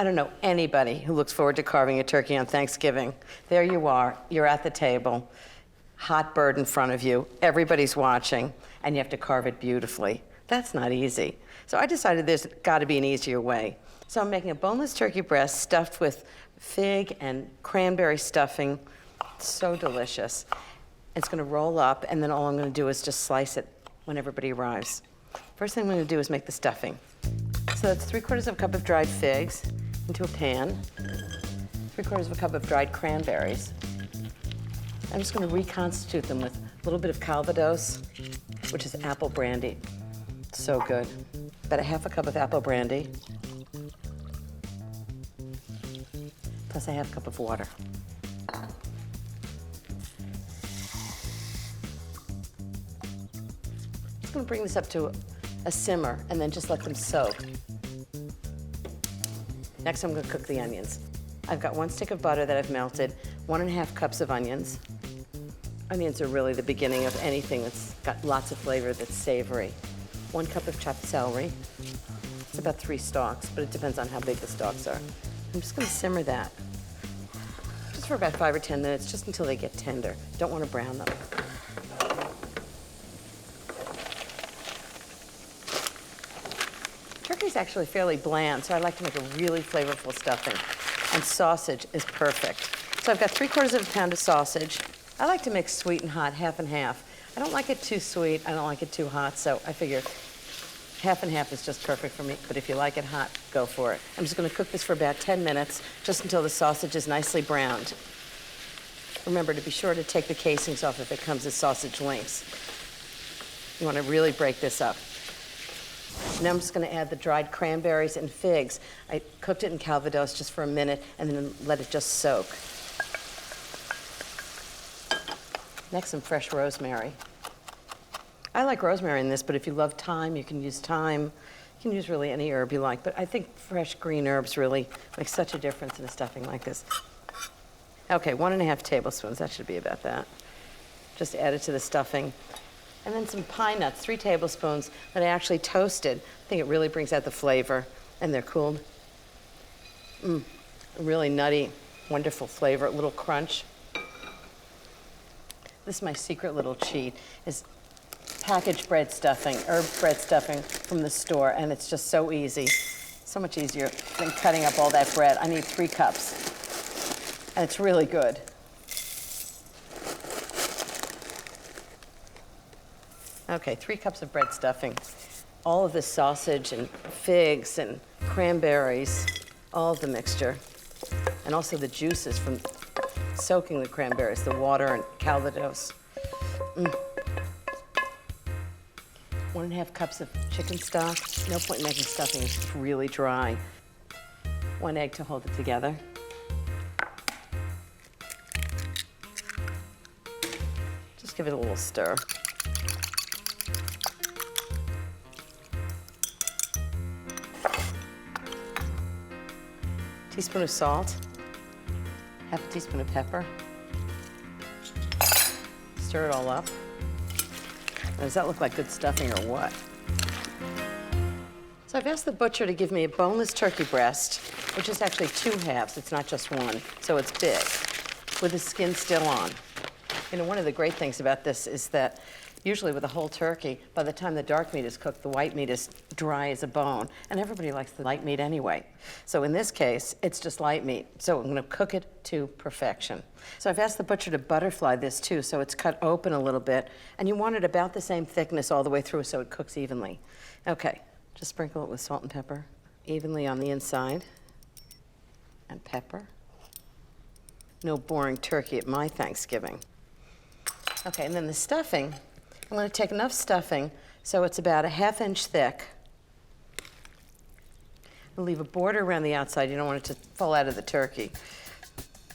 I don't know anybody who looks forward to carving a turkey on Thanksgiving. There you are, you're at the table, hot bird in front of you, everybody's watching, and you have to carve it beautifully. That's not easy. So I decided there's got to be an easier way. So I'm making a boneless turkey breast stuffed with fig and cranberry stuffing. It's so delicious. It's going to roll up, and then all I'm going to do is just slice it when everybody arrives. First thing I'm going to do is make the stuffing. So that's 3/4 of a cup of dried figs into a pan, 3/4 of a cup of dried cranberries. I'm just going to reconstitute them with a little bit of Calvados, which is apple brandy. So good. About a 1/2 cup of apple brandy, plus a 1/2 cup of water. I'm going to bring this up to a simmer and then just let them soak. Next, I'm going to cook the onions. I've got 1 stick of butter that I've melted, 1½ cups of onions. Onions are really the beginning of anything that's got lots of flavor that's savory. 1 cup of chopped celery. It's about 3 stalks, but it depends on how big the stalks are. I'm just going to simmer that just for about 5 or 10 minutes, just until they get tender. Don't want to brown them. Turkey's actually fairly bland, so I like to make a really flavorful stuffing. And sausage is perfect. So I've got 3/4 of a pound of sausage. I like to mix sweet and hot, half and half. I don't like it too sweet, I don't like it too hot, so I figure half and half is just perfect for me, but if you like it hot, go for it. I'm just going to cook this for about 10 minutes, just until the sausage is nicely browned. Remember to be sure to take the casings off if it comes as sausage links. You want to really break this up. Now I'm just going to add the dried cranberries and figs. I cooked it in Calvados just for a minute and then let it just soak. Next, some fresh rosemary. I like rosemary in this, but if you love thyme, you can use thyme. You can use really any herb you like, but I think fresh green herbs really make such a difference in a stuffing like this. Okay, 1½ tablespoons, that should be about that. Just add it to the stuffing. And then some pine nuts, 3 tablespoons that I actually toasted. I think it really brings out the flavor, and they're cooled. Really nutty, wonderful flavor, a little crunch. This is my secret little cheat, is packaged bread stuffing, herb bread stuffing from the store, and it's just so easy. So much easier than cutting up all that bread. I need 3 cups, and it's really good. Okay, 3 cups of bread stuffing. All of this sausage and figs and cranberries, all of the mixture, and also the juices from soaking the cranberries, the water and Calvados. 1½ cups of chicken stock. No point in making stuffing, it's just really dry. 1 egg to hold it together. Just give it a little stir. Teaspoon of salt, 1/2 teaspoon of pepper. Stir it all up. Now, does that look like good stuffing or what? So I've asked the butcher to give me a boneless turkey breast, which is actually 2 halves, it's not just 1, so it's big, with the skin still on. You know, one of the great things about this is that usually with a whole turkey, by the time the dark meat is cooked, the white meat is dry as a bone, and everybody likes the light meat anyway. So in this case, it's just light meat, so I'm gonna cook it to perfection. So I've asked the butcher to butterfly this too, so it's cut open a little bit, and you want it about the same thickness all the way through so it cooks evenly. Okay, just sprinkle it with salt and pepper evenly on the inside, and pepper. No boring turkey at my Thanksgiving. Okay, and then the stuffing, I'm going to take enough stuffing so it's about a 1/2 inch thick. I'll leave a border around the outside. You don't want it to fall out of the turkey.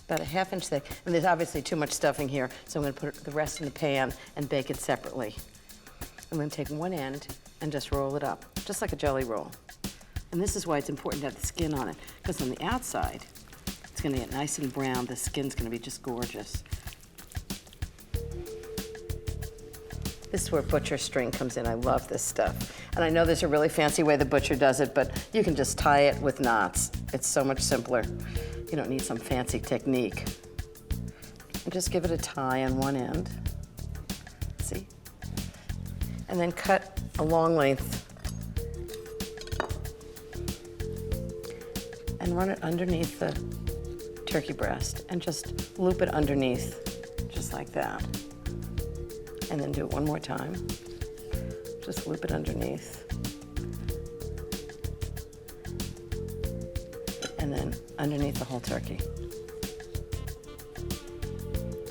About a 1/2 inch thick. And there's obviously too much stuffing here, so I'm going to put the rest in the pan and bake it separately. I'm going to take one end and just roll it up, just like a jelly roll. And this is why it's important to have the skin on it, because on the outside, it's going to get nice and brown. The skin's going to be just gorgeous. This is where butcher string comes in. I love this stuff. And I know there's a really fancy way the butcher does it, but you can just tie it with knots. It's so much simpler. You don't need some fancy technique. And just give it a tie on one end. See? And then cut a long length and run it underneath the turkey breast and just loop it underneath, just like that. And then do it one more time. Just loop it underneath. And then underneath the whole turkey.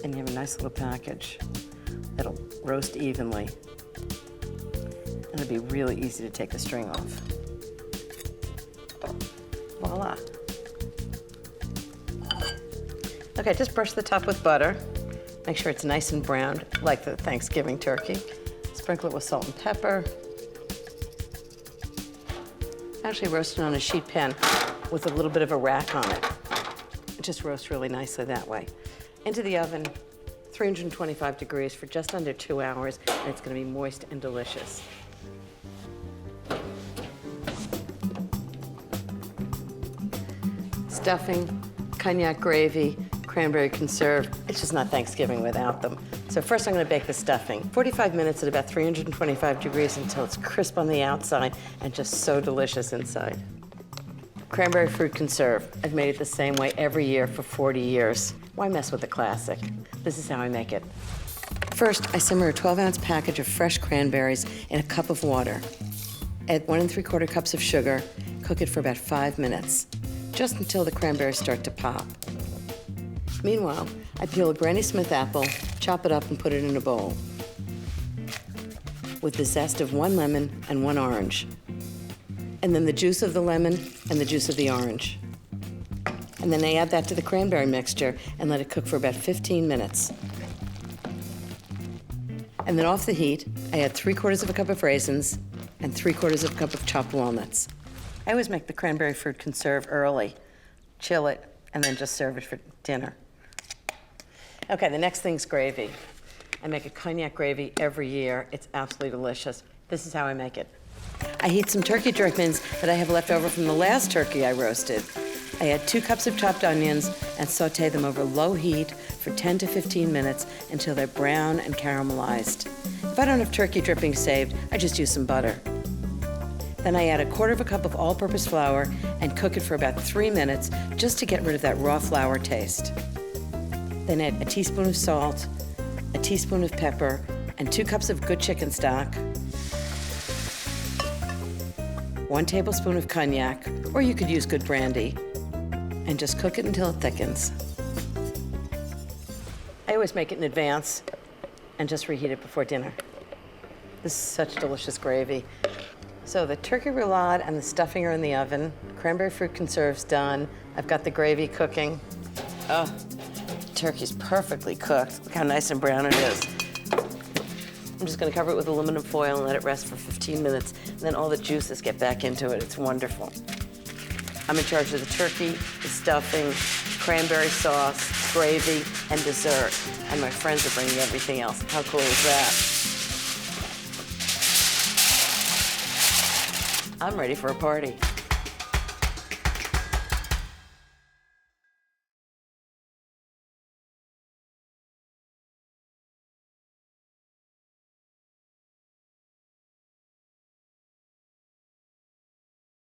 And you have a nice little package that'll roast evenly. And it'll be really easy to take the string off. Voila. Okay, just brush the top with butter. Make sure it's nice and browned, like the Thanksgiving turkey. Sprinkle it with salt and pepper. Actually roast it on a sheet pan with a little bit of a rack on it. It just roasts really nicely that way. Into the oven, 325 degrees for just under 2 hours, and it's gonna be moist and delicious. Stuffing, cognac gravy, cranberry conserve. It's just not Thanksgiving without them. So first I'm gonna bake the stuffing. 45 minutes at about 325 degrees until it's crisp on the outside and just so delicious inside. Cranberry fruit conserve. I've made it the same way every year for 40 years. Why mess with the classic? This is how I make it. First, I simmer a 12-ounce package of fresh cranberries in a cup of water. Add 1 3/4 cups of sugar. Cook it for about 5 minutes, just until the cranberries start to pop. Meanwhile, I peel a Granny Smith apple, chop it up and put it in a bowl with the zest of 1 lemon and 1 orange. And then the juice of the lemon and the juice of the orange. And then I add that to the cranberry mixture and let it cook for about 15 minutes. And then off the heat, I add 3/4 cup of raisins and 3/4 cup of chopped walnuts. I always make the cranberry fruit conserve early, chill it, and then just serve it for dinner. Okay, the next thing's gravy. I make a cognac gravy every year. It's absolutely delicious. This is how I make it. I heat some turkey drippings that I have left over from the last turkey I roasted. I add 2 cups of chopped onions and saute them over low heat for 10 to 15 minutes until they're brown and caramelized. If I don't have turkey drippings saved, I just use some butter. Then I add 1/4 cup of all-purpose flour and cook it for about 3 minutes just to get rid of that raw flour taste. Then add a teaspoon of salt, a teaspoon of pepper, and 2 cups of good chicken stock, 1 tablespoon of cognac, or you could use good brandy, and just cook it until it thickens. I always make it in advance and just reheat it before dinner. This is such delicious gravy. So the turkey roulade and the stuffing are in the oven. Cranberry fruit conserve's done. I've got the gravy cooking. Oh, turkey's perfectly cooked. Look how nice and brown it is. I'm just gonna cover it with aluminum foil and let it rest for 15 minutes, and then all the juices get back into it. It's wonderful. I'm in charge of the turkey, the stuffing, cranberry sauce, gravy, and dessert. And my friends are bringing everything else. How cool is that? I'm ready for a party.